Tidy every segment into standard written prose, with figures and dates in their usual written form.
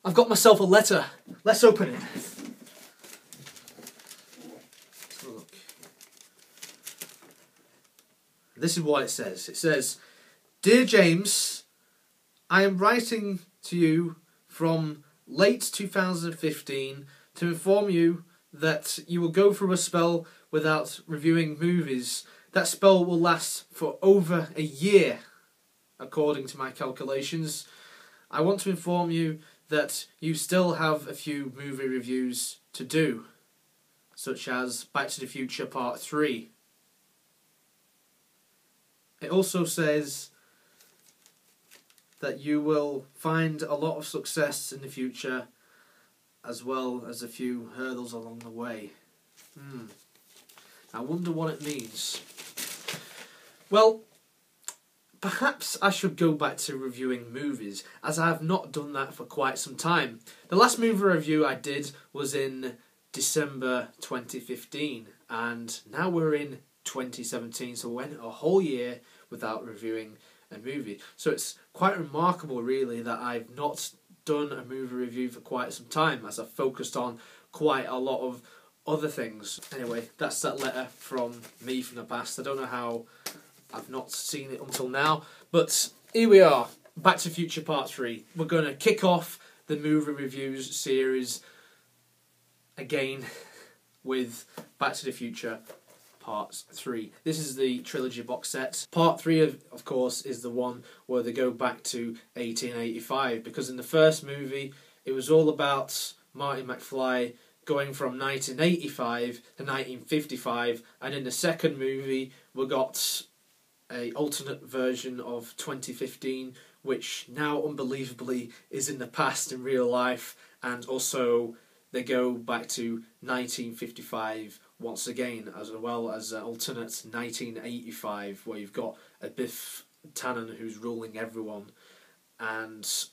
I've got myself a letter. Let's open it. Let's have a look. This is what it says. It says, "Dear James, I am writing to you from late 2015 to inform you that you will go through a spell without reviewing movies. That spell will last for over a year, according to my calculations. I want to inform you that you still have a few movie reviews to do, such as Back to the Future Part 3. It also says that you will find a lot of success in the future, as well as a few hurdles along the way." I wonder what it means. Well, perhaps I should go back to reviewing movies, as I have not done that for quite some time. The last movie review I did was in December 2015, and now we're in 2017, so we went a whole year without reviewing a movie. So it's quite remarkable, really, that I've not done a movie review for quite some time, as I've focused on quite a lot of other things. Anyway, that's that letter from me from the past. I don't know how I've not seen it until now, but here we are, Back to the Future Part 3. We're going to kick off the movie reviews series again with Back to the Future Part 3. This is the trilogy box set. Part 3, of course, is the one where they go back to 1885, because in the first movie it was all about Marty McFly going from 1985 to 1955, and in the second movie we got a alternate version of 2015, which now unbelievably is in the past in real life, and also they go back to 1955 once again, as well as an alternate 1985 where you've got a Biff Tannen who's ruling everyone, and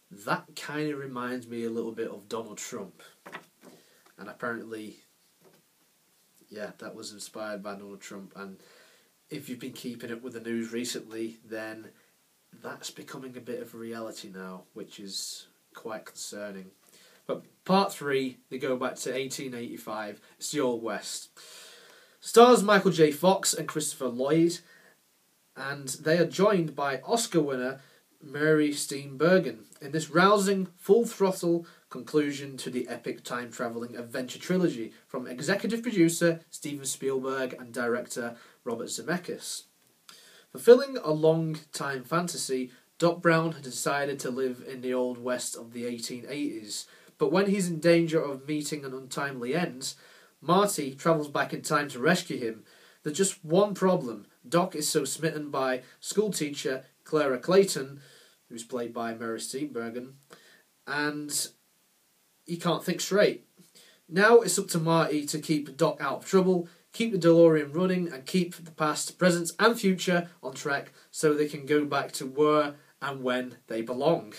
that kind of reminds me a little bit of Donald Trump. And apparently, yeah, that was inspired by Donald Trump. And if you've been keeping up with the news recently, then that's becoming a bit of a reality now, which is quite concerning. But Part 3, they go back to 1885. It's the Old West. Stars Michael J. Fox and Christopher Lloyd, and they are joined by Oscar winner Mary Steenburgen in this rousing, full-throttle conclusion to the epic time-travelling adventure trilogy from executive producer Steven Spielberg and director Robert Zemeckis. Fulfilling a long-time fantasy, Doc Brown had decided to live in the Old West of the 1880s, but when he's in danger of meeting an untimely end, Marty travels back in time to rescue him. There's just one problem. Doc is so smitten by schoolteacher Clara Clayton, who's played by Mary Steenburgen, and he can't think straight. Now it's up to Marty to keep Doc out of trouble, keep the DeLorean running, and keep the past, present and future on track so they can go back to where and when they belong.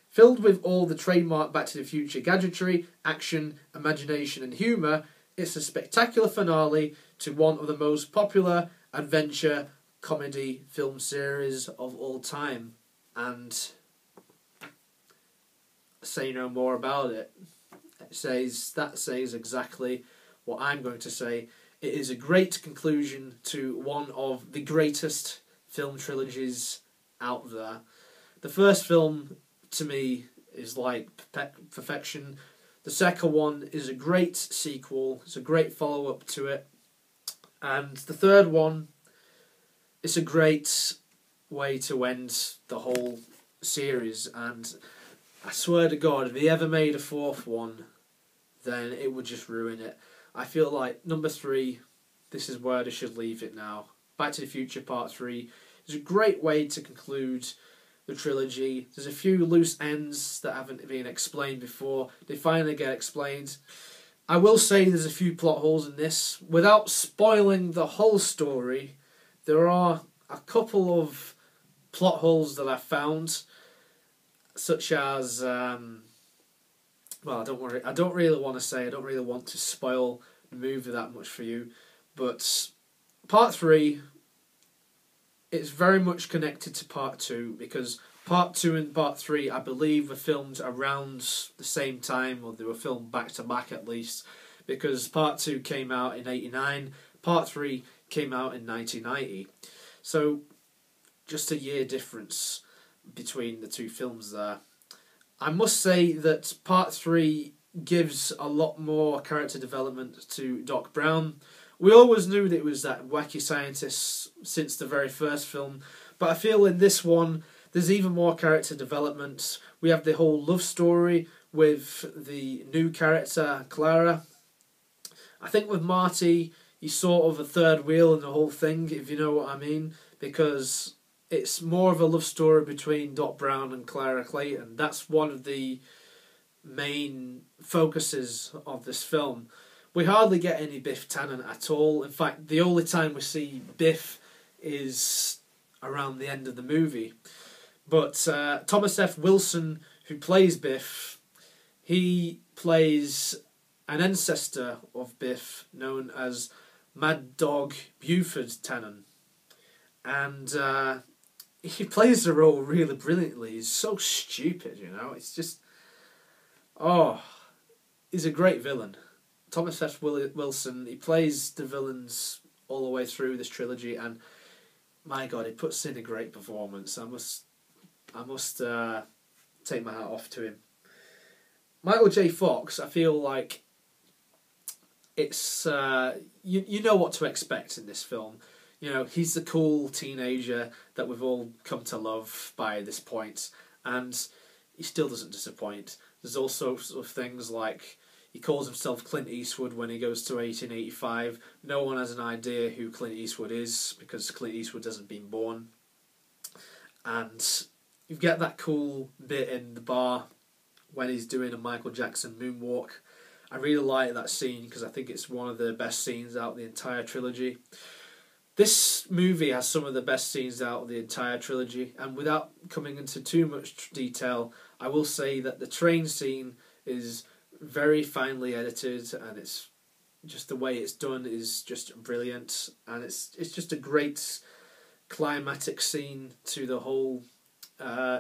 Filled with all the trademark Back to the Future gadgetry, action, imagination and humour, it's a spectacular finale to one of the most popular adventure comedy film series of all time. And say no more about it. That says exactly what I'm going to say. It is a great conclusion to one of the greatest film trilogies out there. The first film, to me, is like perfection. The second one is a great sequel. It's a great follow-up to it. And the third one, it's a great way to end the whole series. And I swear to God, if they ever made a fourth one, then it would just ruin it. I feel like number 3, this is where they should leave it now. Back to the Future Part 3 is a great way to conclude the trilogy. There's a few loose ends that haven't been explained before. They finally get explained. I will say there's a few plot holes in this. Without spoiling the whole story, there are a couple of plot holes that I found, such as well, I don't really want to spoil the movie that much for you, but Part 3 is very much connected to Part 2, because Part 2 and Part 3, I believe, were filmed around the same time, or they were filmed back to back at least, because Part 2 came out in '89, Part 3 came out in 1990. So, just a year difference between the two films there. I must say that Part 3 gives a lot more character development to Doc Brown. We always knew that it was that wacky scientist since the very first film, but I feel in this one there's even more character development. We have the whole love story with the new character, Clara. I think with Marty, he's sort of a third wheel in the whole thing, if you know what I mean, because it's more of a love story between Doc Brown and Clara Clayton. That's one of the main focuses of this film. We hardly get any Biff Tannen at all. In fact, the only time we see Biff is around the end of the movie. But Thomas F. Wilson, who plays Biff, he plays an ancestor of Biff known as Mad Dog Buford Tannen. And he plays the role really brilliantly. He's so stupid, you know. It's just... Oh, he's a great villain. Thomas F. Wilson, he plays the villains all the way through this trilogy, and my God, he puts in a great performance. I must take my hat off to him. Michael J. Fox, I feel like it's you know what to expect in this film. You know, he's the cool teenager that we've all come to love by this point, and he still doesn't disappoint. There's all sorts of things like he calls himself Clint Eastwood when he goes to 1885. No one has an idea who Clint Eastwood is because Clint Eastwood hasn't been born. And you get that cool bit in the bar when he's doing a Michael Jackson moonwalk. I really like that scene because I think it's one of the best scenes out of the entire trilogy. This movie has some of the best scenes out of the entire trilogy, and without coming into too much detail, I will say that the train scene is very finely edited, and it's just the way it's done is just brilliant, and it's just a great climatic scene to the whole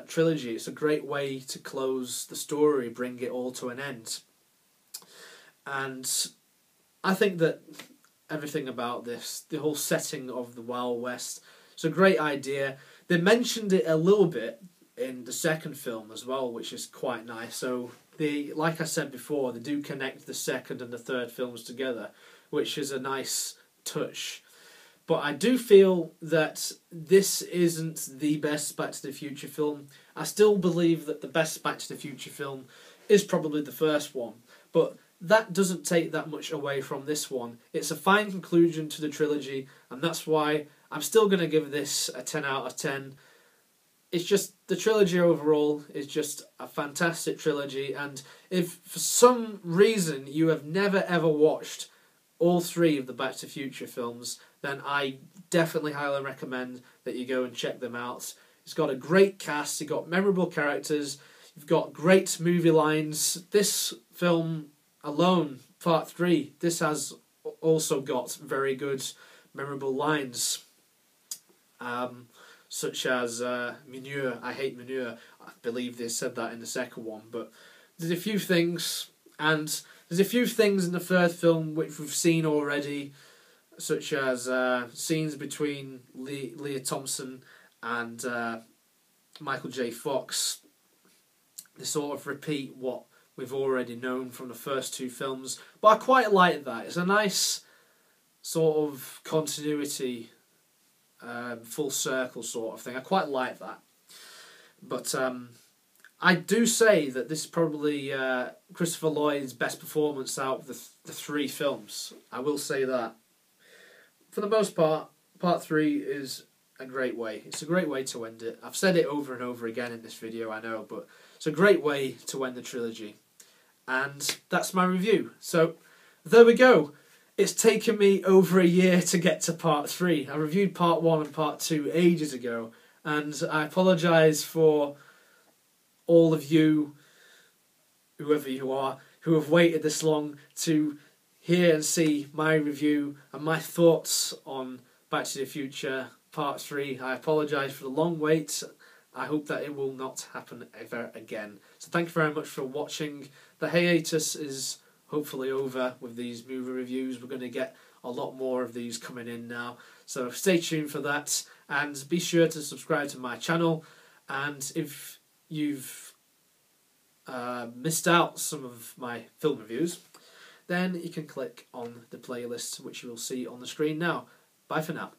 trilogy. It's a great way to close the story, bring it all to an end. And I think that everything about this, the whole setting of the Wild West, it's a great idea. They mentioned it a little bit in the second film as well, which is quite nice. So they, like I said before, they do connect the second and the third films together, which is a nice touch. But I do feel that this isn't the best Back to the Future film. I still believe that the best Back to the Future film is probably the first one, but that doesn't take that much away from this one. It's a fine conclusion to the trilogy, and that's why I'm still going to give this a 10 out of 10. It's just, the trilogy overall is just a fantastic trilogy, and if for some reason you have never ever watched all three of the Back to the Future films, then I definitely highly recommend that you go and check them out. It's got a great cast, you've got memorable characters, you've got great movie lines. This film alone, Part 3, this has also got very good, memorable lines. Such as manure, I hate manure. I believe they said that in the second one, but there's a few things, and there's a few things in the third film which we've seen already, such as scenes between Leah Thompson and Michael J. Fox. They sort of repeat what we've already known from the first two films, but I quite like that. It's a nice sort of continuity, full circle sort of thing. I quite like that. But I do say that this is probably Christopher Lloyd's best performance out of the three films. I will say that. For the most part, Part 3 is a great way. It's a great way to end it. I've said it over and over again in this video, I know, but it's a great way to end the trilogy. And that's my review. So, there we go. It's taken me over a year to get to Part 3. I reviewed Part 1 and Part 2 ages ago, and I apologise for all of you, whoever you are, who have waited this long to hear and see my review and my thoughts on Back to the Future Part 3. I apologise for the long wait. I hope that it will not happen ever again. So thank you very much for watching. The hiatus is hopefully over with these movie reviews. We're going to get a lot more of these coming in now. So stay tuned for that, and be sure to subscribe to my channel. And if you've missed out some of my film reviews, then you can click on the playlist, which you will see on the screen now. Bye for now.